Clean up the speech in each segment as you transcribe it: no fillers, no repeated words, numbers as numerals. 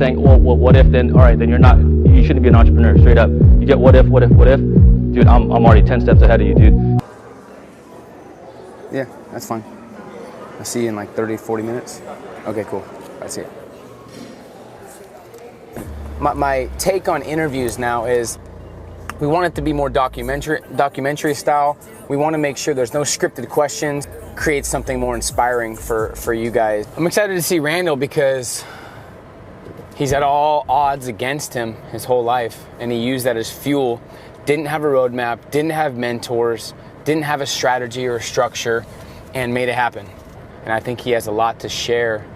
saying, well, what if, then, all right, then you shouldn't be an entrepreneur, straight up. You get what if, dude, I'm already 10 steps ahead of you, dude. Yeah, that's fine. I'll see you in like 30, 40 minutes. Okay, cool. I see it. My take on interviews now is we want it to be more documentary style. We want to make sure there's no scripted questions, create something more inspiring for you guys. I'm excited to see Randall because he's had all odds against him his whole life, and he used that as fuel. Didn't have a roadmap, didn't have mentors, didn't have a strategy or a structure, and made it happen. And I think he has a lot to share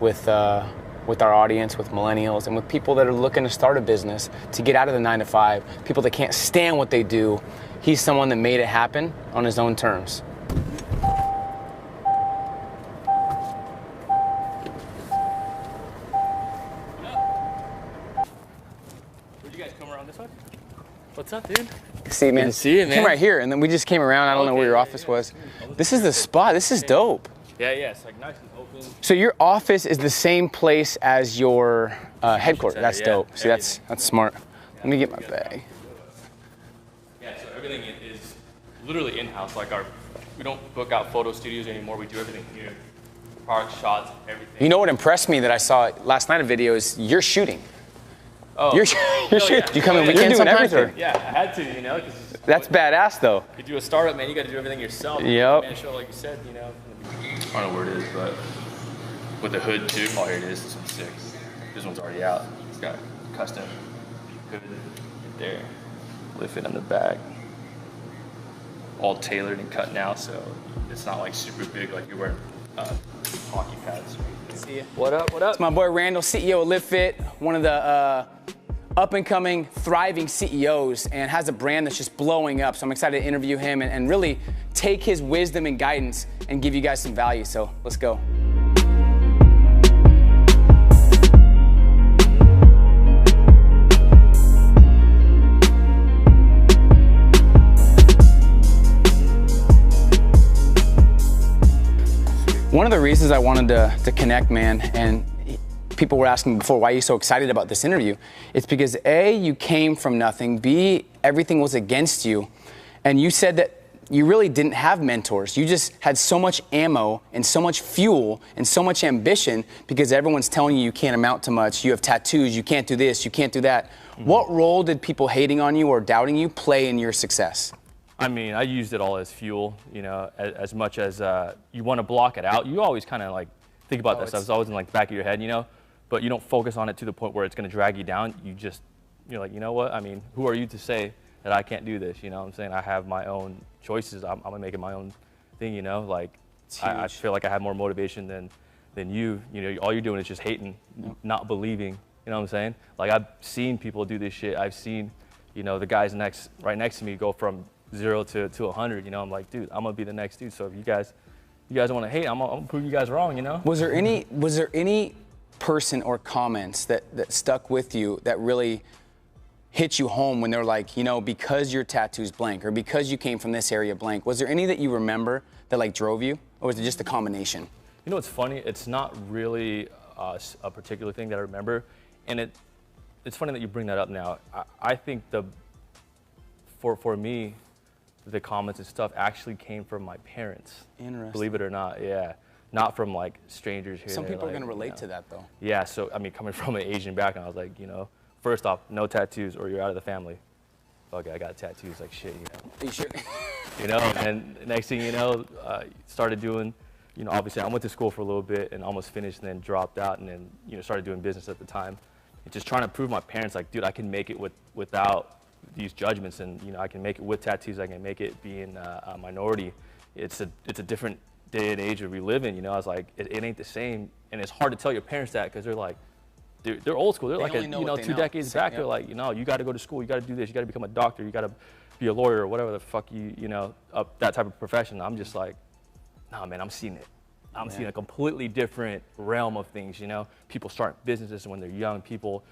with our audience, with millennials, and with people that are looking to start a business, to get out of the 9-to-5, people that can't stand what they do. He's someone that made it happen on his own terms. Would you guys come around this way? What's up, dude? See, man. Good to see you, man. Came right here, and then we just came around. I don't know where your office was. This is the spot. This is dope. Yeah, it's like nice and open. So your office is the same place as your headquarters. That's dope. See, that's smart. Let me get my bag. Yeah, so everything is literally in-house. Like we don't book out photo studios anymore. We do everything here. Product shots, everything. You know what impressed me that I saw last night, a video, is you're shooting. Oh, you're shooting. Yeah. You come in You're weekends doing sometimes? everything. Yeah, I had to, you know. That's badass, though. You do a startup, man. You got to do everything yourself. Yep. Man, show, like you said, you know. I don't know where it is, but with the hood too. Oh, here it is. This one's sick. This one's already out. It's got custom hood right there. Lift it on the back. All tailored and cut now, so it's not like super big like you're wearing hockey pads. See ya. What up? It's my boy Randall, CEO of LiveFit, one of the up-and-coming, thriving CEOs, and has a brand that's just blowing up. So I'm excited to interview him and really take his wisdom and guidance and give you guys some value. So let's go. One of the reasons I wanted to connect, man, and people were asking before, why are you so excited about this interview? It's because A, you came from nothing, B, everything was against you, and you said that you really didn't have mentors. You just had so much ammo and so much fuel and so much ambition because everyone's telling you you can't amount to much, you have tattoos, you can't do this, you can't do that. Mm-hmm. What role did people hating on you or doubting you play in your success? I mean, I used it all as fuel, you know, as much as you want to block it out. You always kind of like think about that stuff. It's always in like the back of your head, you know, but you don't focus on it to the point where it's going to drag you down. You're like, you know what? I mean, who are you to say that I can't do this? You know what I'm saying? I have my own choices. I'm going to make it my own thing, you know, like I feel like I have more motivation than you. You know, all you're doing is just hating, not believing, you know what I'm saying? Like I've seen people do this shit. I've seen, you know, the guys right next to me go from 0 to 100, you know. I'm like, dude, I'm gonna be the next dude. So if you guys want to hate, I'm gonna prove you guys wrong, you know. Was there any person or comments that stuck with you that really hit you home when they're like, you know, because your tattoo's blank or because you came from this area blank? Was there any that you remember that like drove you, or was it just a combination? You know what's funny? It's not really a particular thing that I remember, and it's funny that you bring that up now. I think for me, the comments and stuff actually came from my parents. Interesting. Believe it or not, yeah. Not from like strangers here. Some people are gonna relate to that though. Yeah, so I mean, coming from an Asian background, I was like, you know, first off, no tattoos or you're out of the family. Okay, I got tattoos like shit, you know. You sure? You know, and next thing you know, started doing, you know, obviously I went to school for a little bit and almost finished and then dropped out and then, you know, started doing business at the time. And just trying to prove my parents like, dude, I can make it without these judgments, and you know, I can make it with tattoos. I can make it being a minority. It's a different day and age that we live in. You know, I was like, it ain't the same, and it's hard to tell your parents that because they're like, they're old school. They're like, you know, 2 decades back. They're like, you know, you got to go to school. You got to do this. You got to become a doctor. You got to be a lawyer or whatever the fuck you know, that type of profession. I'm just like, nah, man, I'm seeing it. I'm seeing a completely different realm of things, you know. People start businesses when they're young, people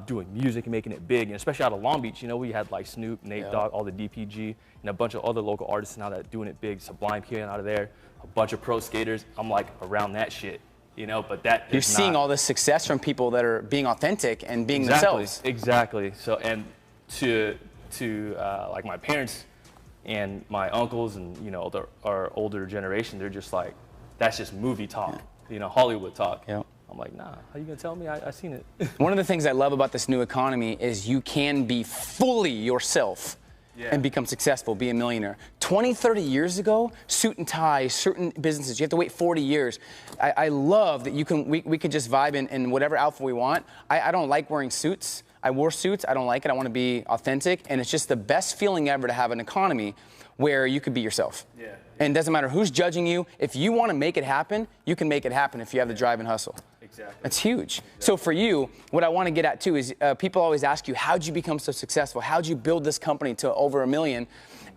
doing music and making it big, and especially out of Long Beach, you know, we had like Snoop, Nate Dogg, all the DPG, and a bunch of other local artists now that are doing it big. Sublime came out of there, a bunch of pro skaters. I'm like around that shit, you know, but that You're is seeing not, all this success from people that are being authentic and being themselves. Exactly. So, and to like my parents and my uncles and, you know, our older generation, they're just like, that's just movie talk, you know, Hollywood talk. Yeah. I'm like, nah, how you gonna tell me? I seen it. One of the things I love about this new economy is you can be fully yourself and become successful, be a millionaire. 20, 30 years ago, suit and tie, certain businesses, you have to wait 40 years. I love that we can just vibe in whatever outfit we want. I don't like wearing suits. I wore suits, I don't like it, I wanna be authentic, and it's just the best feeling ever to have an economy where you could be yourself. Yeah. And it doesn't matter who's judging you, if you wanna make it happen, you can make it happen if you have the drive and hustle. Exactly. That's huge. Exactly. So for you, what I wanna get at too is people always ask you, how'd you become so successful? How'd you build this company to over $1 million?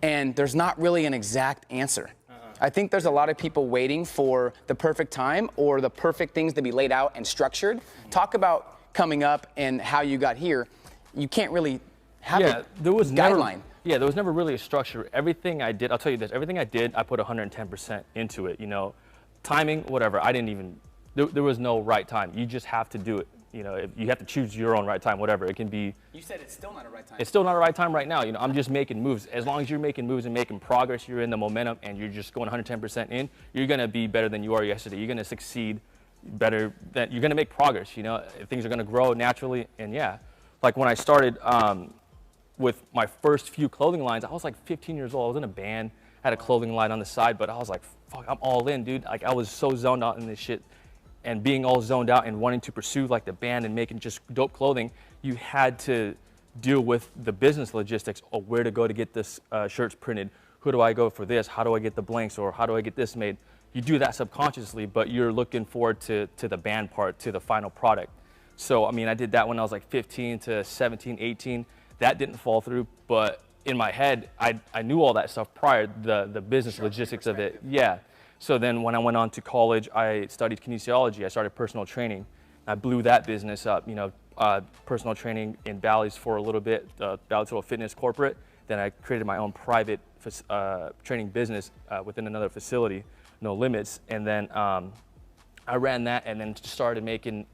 And there's not really an exact answer. I think there's a lot of people waiting for the perfect time or the perfect things to be laid out and structured. Talk about coming up and how you got here. You can't really have a guideline. There was never really a structure. Everything I did, I'll tell you this, everything I did, I put 110% into it, you know. Timing, whatever, I didn't even, there was no right time. You just have to do it. You know, you have to choose your own right time, whatever. It can be. You said it's still not a right time. It's still not a right time right now. You know, I'm just making moves. As long as you're making moves and making progress, you're in the momentum and you're just going 110% in, you're going to be better than you were yesterday. You're going to succeed better, you're going to make progress, you know. Things are going to grow naturally. And yeah, like when I started with my first few clothing lines, I was like 15 years old. I was in a band, had a clothing line on the side, but I was like, fuck, I'm all in, dude. Like I was so zoned out in this shit. And being all zoned out and wanting to pursue like the band and making just dope clothing, you had to deal with the business logistics of where to go to get this shirts printed. Who do I go for this? How do I get the blanks? Or how do I get this made? You do that subconsciously, but you're looking forward to the band part, to the final product. So, I mean, I did that when I was like 15 to 17, 18. That didn't fall through, but in my head, I knew all that stuff prior, the business logistics of it. Yeah. So then when I went on to college, I studied kinesiology. I started personal training. I blew that business up, you know, personal training in Bally's for a little bit, Bally's Total Fitness corporate. Then I created my own private training business within another facility, No Limits. And then I ran that and then started making,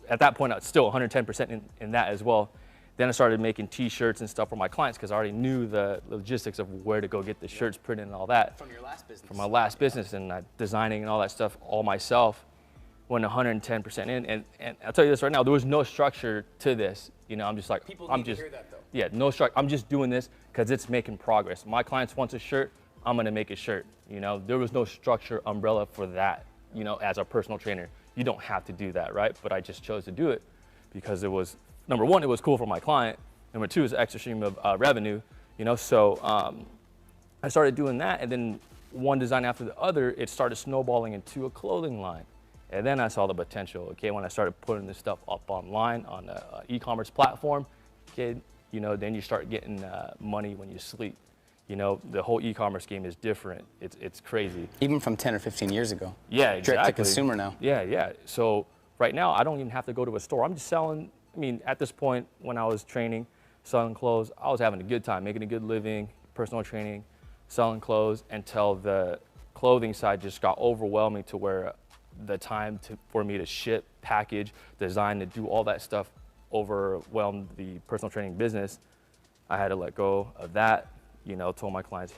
at that point, I was still 110% in that as well. Then I started making t-shirts and stuff for my clients because I already knew the logistics of where to go get the shirts printed and all that. From your last business. From my last business and designing and all that stuff all myself. Went 110% in. And I'll tell you this right now, there was no structure to this. You know, I'm just like, People need to hear that though. Yeah, no structure. I'm just doing this because it's making progress. My clients want a shirt, I'm gonna make a shirt. You know, there was no structure umbrella for that, you know, as a personal trainer. You don't have to do that, right? But I just chose to do it because it was, number one, it was cool for my client. Number two, it's an extra stream of revenue, you know? So I started doing that, and then one design after the other, it started snowballing into a clothing line. And then I saw the potential, okay, when I started putting this stuff up online on an e-commerce platform, okay, you know, then you start getting money when you sleep. You know, the whole e-commerce game is different. It's crazy. Even from 10 or 15 years ago. Yeah, exactly. Direct to consumer now. Yeah. So right now, I don't even have to go to a store. I'm just selling. I mean, at this point, when I was training, selling clothes, I was having a good time, making a good living, personal training, selling clothes, until the clothing side just got overwhelming to where the time for me to ship, package, design, to do all that stuff overwhelmed the personal training business. I had to let go of that, you know, told my clients,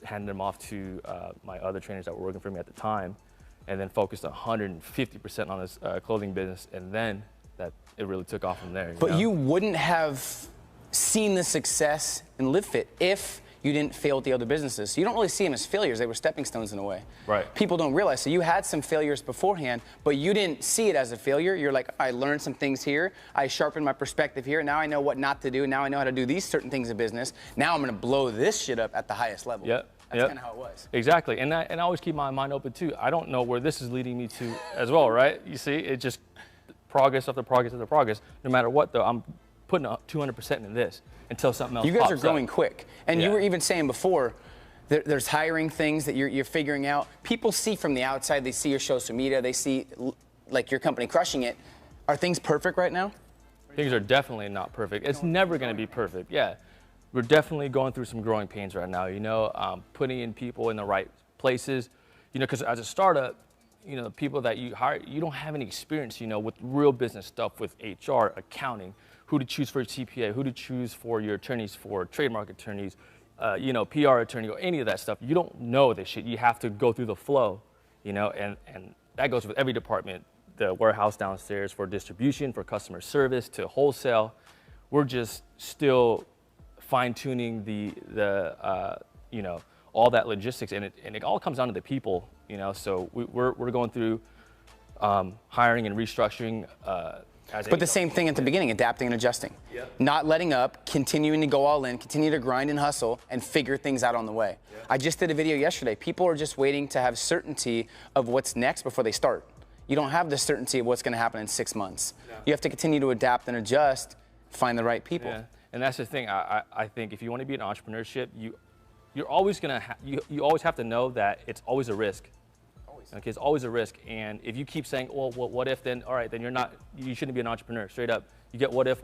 handed them off to my other trainers that were working for me at the time, and then focused 150% on this clothing business, and then that it really took off from there. But you wouldn't have seen the success in LiveFit if you didn't fail at the other businesses. So you don't really see them as failures. They were stepping stones in a way. Right. People don't realize. So you had some failures beforehand, but you didn't see it as a failure. You're like, I learned some things here. I sharpened my perspective here. Now I know what not to do. Now I know how to do these certain things in business. Now I'm going to blow this shit up at the highest level. Yep. That's kind of how it was. Exactly. And I always keep my mind open too. I don't know where this is leading me to as well, right? You see, it just progress after progress after progress. No matter what, though, I'm putting 200% in this until something else pops up. You guys are growing quick. And you were even saying before, there's hiring things that you're figuring out. People see from the outside, they see your social media, they see like your company crushing it. Are things perfect right now? Things are definitely not perfect. It's never going to be perfect. Yeah. We're definitely going through some growing pains right now, you know, putting in people in the right places, you know, because as a startup, you know, the people that you hire, you don't have any experience, you know, with real business stuff, with HR, accounting, who to choose for your CPA, who to choose for your attorneys, for trademark attorneys, you know, PR attorney, or any of that stuff. You don't know this shit. You have to go through the flow, you know, and that goes with every department. The warehouse downstairs for distribution, for customer service, to wholesale. We're just still fine-tuning the you know, all that logistics, and it all comes down to the people, you know. So we're going through hiring and restructuring. But the same thing at the beginning, adapting and adjusting. Yep. Not letting up, continuing to go all in, continue to grind and hustle, and figure things out on the way. Yep. I just did a video yesterday. People are just waiting to have certainty of what's next before they start. You don't have the certainty of what's going to happen in 6 months. Yeah. You have to continue to adapt and adjust, find the right people. Yeah. And that's the thing. I think if you want to be in entrepreneurship, you're always gonna you always have to know that it's always a risk. Okay, it's always a risk. And if you keep saying, well, what if, then all right, then you shouldn't be an entrepreneur. Straight up, you get what if,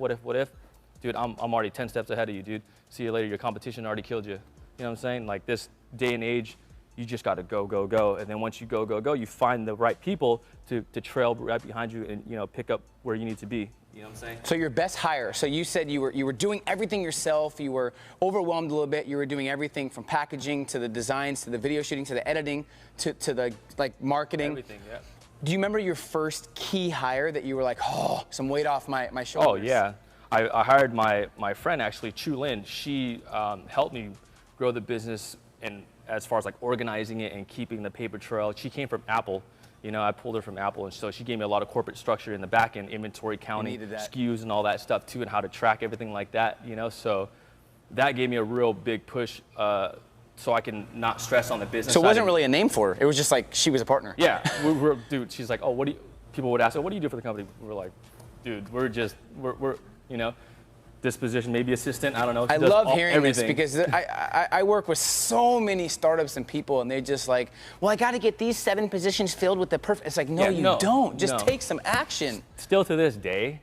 dude. I'm already 10 steps ahead of you, dude. See you later. Your competition already killed you. You know what I'm saying? Like, this day and age, you just got to go. And then once you go, you find the right people to trail right behind you and, you know, pick up where you need to be. You know what I'm saying? So your best hire. So you said you were doing everything yourself. You were overwhelmed a little bit. You were doing everything from packaging to the designs to the video shooting to the editing to the like marketing. Everything, yeah. Do you remember your first key hire that you were like, oh, some weight off my shoulders? Oh yeah, I hired my friend actually, Chu Lin. She helped me grow the business, and as far as like organizing it and keeping the paper trail. She came from Apple. You know, I pulled her from Apple, and so she gave me a lot of corporate structure in the back end, inventory counting, SKUs and all that stuff too, and how to track everything like that, you know. So that gave me a real big push so I can not stress on the business. So it wasn't really a name for her. It was just like she was a partner. Yeah, dude, she's like, oh, people would ask, oh, what do you do for the company? We're like, dude, we're you know, this position, maybe assistant, I don't know. I love hearing this because I work with so many startups and people, and they're just like, well, I got to get these 7 positions filled with the perfect. It's like, no, you don't. Just take some action. Still to this day,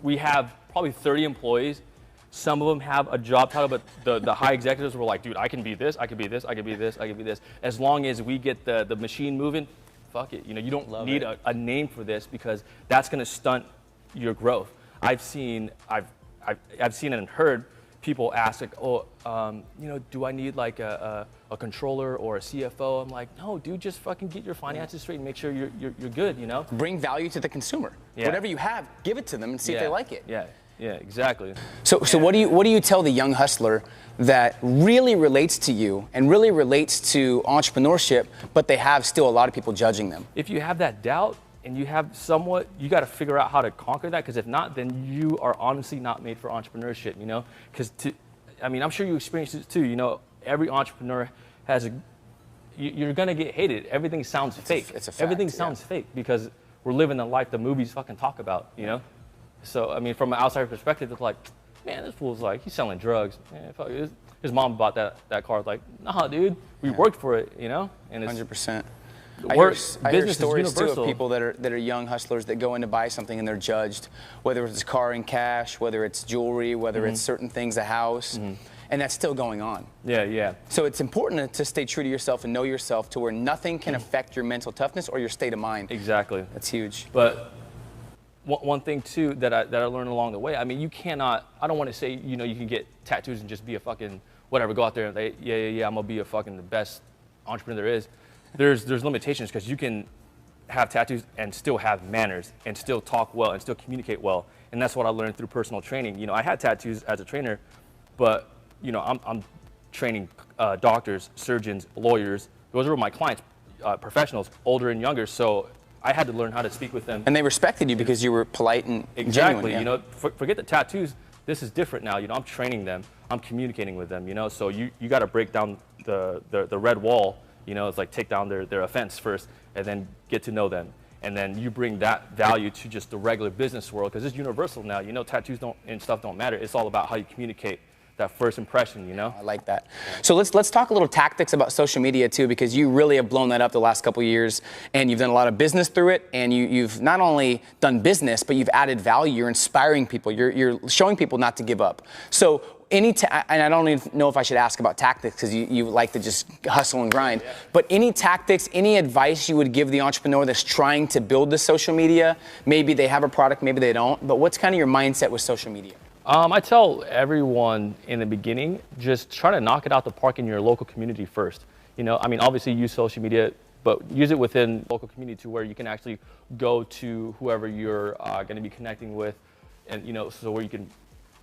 we have probably 30 employees. Some of them have a job title, but the high executives were like, dude, I can be this, I can be this, I can be this, I can be this. As long as we get the machine moving, fuck it. You know, you don't need a name for this because that's going to stunt your growth. I've seen and heard people ask, like, oh, you know, do I need like a controller or a CFO? I'm like, no, dude, just fucking get your finances straight and make sure you're good, you know? Bring value to the consumer. Yeah. Whatever you have, give it to them and see if they like it. Yeah, exactly. So what do you tell the young hustler that really relates to you and really relates to entrepreneurship, but they have still a lot of people judging them? If you have that doubt, and you have somewhat, you got to figure out how to conquer that, because if not, then you are honestly not made for entrepreneurship, you know? Because, I mean, I'm sure you experience it too, you know, every entrepreneur has you're going to get hated. Everything sounds fake. It's a fact, everything sounds fake because we're living the life the movies fucking talk about, you know? So, I mean, from an outsider perspective, it's like, man, this fool's like, he's selling drugs. Man, fuck, his mom bought that car. It's like, nah, dude, we worked for it, you know? And it's 100%. I hear stories too of people that are young hustlers that go in to buy something and they're judged, whether it's a car in cash, whether it's jewelry, whether it's certain things, a house, and that's still going on. Yeah. So it's important to stay true to yourself and know yourself to where nothing can affect your mental toughness or your state of mind. Exactly. That's huge. But one thing too that I learned along the way, I mean, you cannot, I don't want to say, you know, you can get tattoos and just be a fucking whatever, go out there and say, yeah, I'm gonna be a fucking the best entrepreneur there is. There's limitations, because you can have tattoos and still have manners and still talk well and still communicate well. And that's what I learned through personal training. You know, I had tattoos as a trainer, but, you know, I'm training doctors, surgeons, lawyers. Those were my clients, professionals, older and younger. So I had to learn how to speak with them. And they respected you because you were polite and exactly. genuine. Yeah. You know, forget the tattoos. This is different now. You know, I'm training them. I'm communicating with them. You know, so you got to break down the red wall. You know, it's like take down their offense first and then get to know them. And then you bring that value to just the regular business world, because it's universal now. You know, tattoos and stuff don't matter. It's all about how you communicate that first impression, you know? I like that. So let's talk a little tactics about social media too, because you really have blown that up the last couple of years, and you've done a lot of business through it, and you've not only done business, but you've added value. You're inspiring people. You're showing people not to give up. So and I don't even know if I should ask about tactics because you like to just hustle and grind, but any tactics, any advice you would give the entrepreneur that's trying to build the social media? Maybe they have a product, maybe they don't, but what's kind of your mindset with social media? I tell everyone in the beginning, just try to knock it out the park in your local community first. You know, I mean, obviously use social media, but use it within local community to where you can actually go to whoever you're going to be connecting with, and you know, so where you can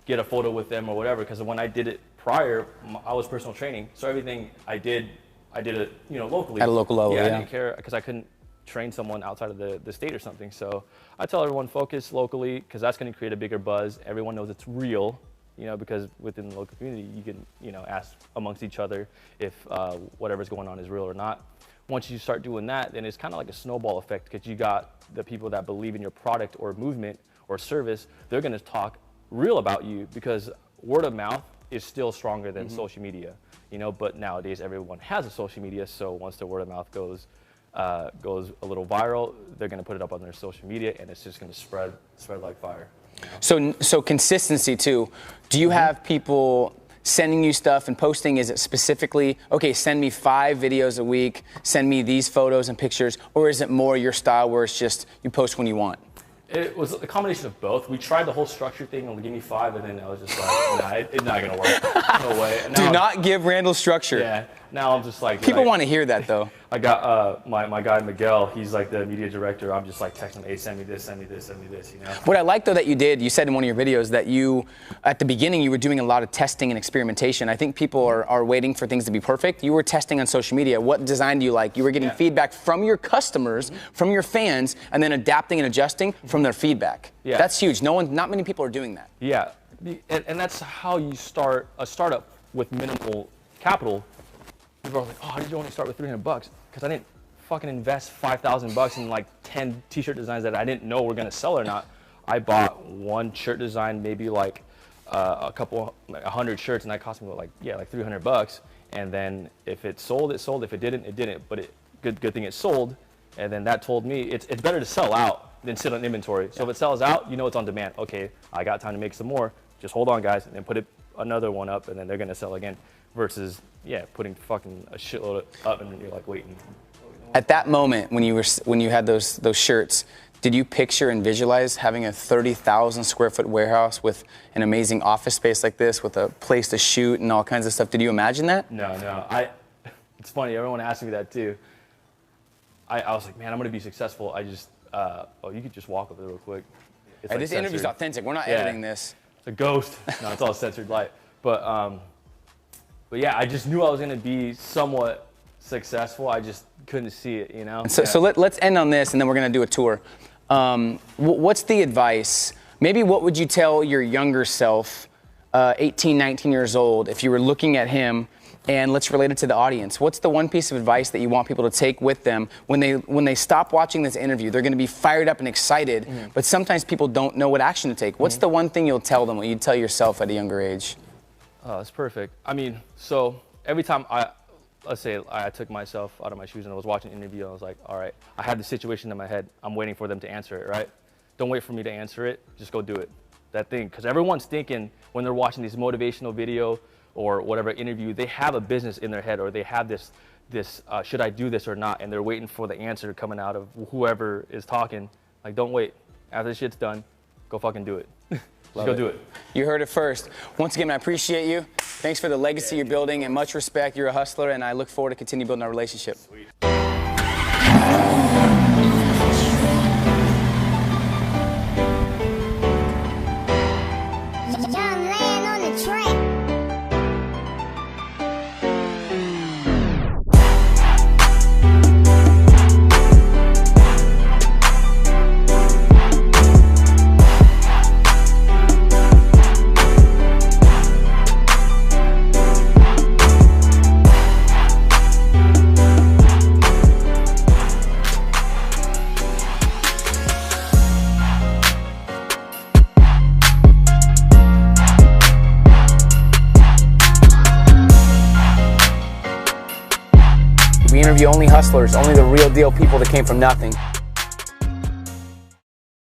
get a photo with them or whatever. Because when I did it prior, I was personal training, so everything I did it, you know, locally. At a local level, yeah. I didn't care because I couldn't train someone outside of the state or something. So I tell everyone focus locally because that's going to create a bigger buzz. Everyone knows it's real, you know, because within the local community you can, you know, ask amongst each other if whatever's going on is real or not. Once you start doing that, then it's kind of like a snowball effect because you got the people that believe in your product or movement or service. They're going to talk real about you because word of mouth is still stronger than social media, you know. But nowadays everyone has a social media, so once the word of mouth goes a little viral, they're going to put it up on their social media, and it's just going to spread like fire. You know? So consistency too. Do you have people sending you stuff and posting? Is it specifically, okay, send me 5 videos a week, send me these photos and pictures, or is it more your style where it's just you post when you want? It was a combination of both. We tried the whole structure thing and give me 5, and then I was just like, nah, it's not gonna work. No way. Do not give Randall structure. Yeah. Now I'm just like. People want to hear that though. I got my guy Miguel. He's like the media director. I'm just like texting him, hey, send me this, send me this, send me this. You know. What I like though that you said in one of your videos that you, at the beginning, you were doing a lot of testing and experimentation. I think people are waiting for things to be perfect. You were testing on social media. What design do you like? You were getting feedback from your customers, from your fans, and then adapting and adjusting from their feedback. Yeah. That's huge. Not many people are doing that. Yeah, and that's how you start a startup with minimal capital. People are like, oh, how did you only start with $300? Because I didn't fucking invest $5,000 in like 10 t-shirt designs that I didn't know were gonna sell or not. I bought one shirt design, maybe like a couple, like 100 shirts, and that cost me like $300. And then if it sold, it sold. If it didn't, it didn't. But good thing it sold. And then that told me it's better to sell out than sit on inventory. So if it sells out, you know it's on demand. Okay, I got time to make some more. Just hold on, guys, and then put another one up, and then they're gonna sell again. Versus, putting fucking a shitload up, and you're like waiting. At that moment, when you had those shirts, did you picture and visualize having a 30,000 square foot warehouse with an amazing office space like this, with a place to shoot and all kinds of stuff? Did you imagine that? No. It's funny. Everyone asked me that too. I was like, man, I'm gonna be successful. I just, you could just walk over there real quick. It's hey, this interview's authentic. We're not editing this. It's a ghost. No, it's all censored light. But yeah, I just knew I was gonna be somewhat successful. I just couldn't see it, you know? So let's end on this, and then we're gonna do a tour. What's the advice? Maybe what would you tell your younger self, 18, 19 years old, if you were looking at him, and let's relate it to the audience. What's the one piece of advice that you want people to take with them when they stop watching this interview? They're gonna be fired up and excited, but sometimes people don't know what action to take. What's the one thing you'll tell them, what you'd tell yourself at a younger age? Oh, that's perfect. I mean, so every time let's say I took myself out of my shoes and I was watching an interview, I was like, all right, I had the situation in my head. I'm waiting for them to answer it, right? Don't wait for me to answer it. Just go do it. That thing, because everyone's thinking when they're watching these motivational video or whatever interview, they have a business in their head, or they have this should I do this or not? And they're waiting for the answer coming out of whoever is talking. Like, don't wait. After this shit's done, go fucking do it. Just go do it. You heard it first. Once again, I appreciate you. Thanks for the legacy you're building, and much respect. You're a hustler, and I look forward to continue building our relationship. Sweet. We interview only hustlers, only the real deal people that came from nothing.